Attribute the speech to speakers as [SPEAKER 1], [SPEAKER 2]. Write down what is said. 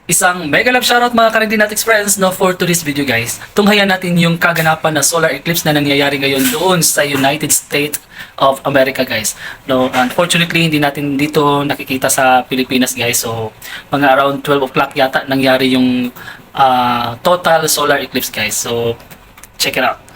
[SPEAKER 1] Isang mega love shoutout mga Karindinatics friends no, for today's video guys. Tunghayan natin yung kaganapan na solar eclipse na nangyayari ngayon doon sa United States of America guys. No, unfortunately hindi natin dito nakikita sa Pilipinas guys. So mga around 12 o'clock yata nangyari yung total solar eclipse guys. So check it out.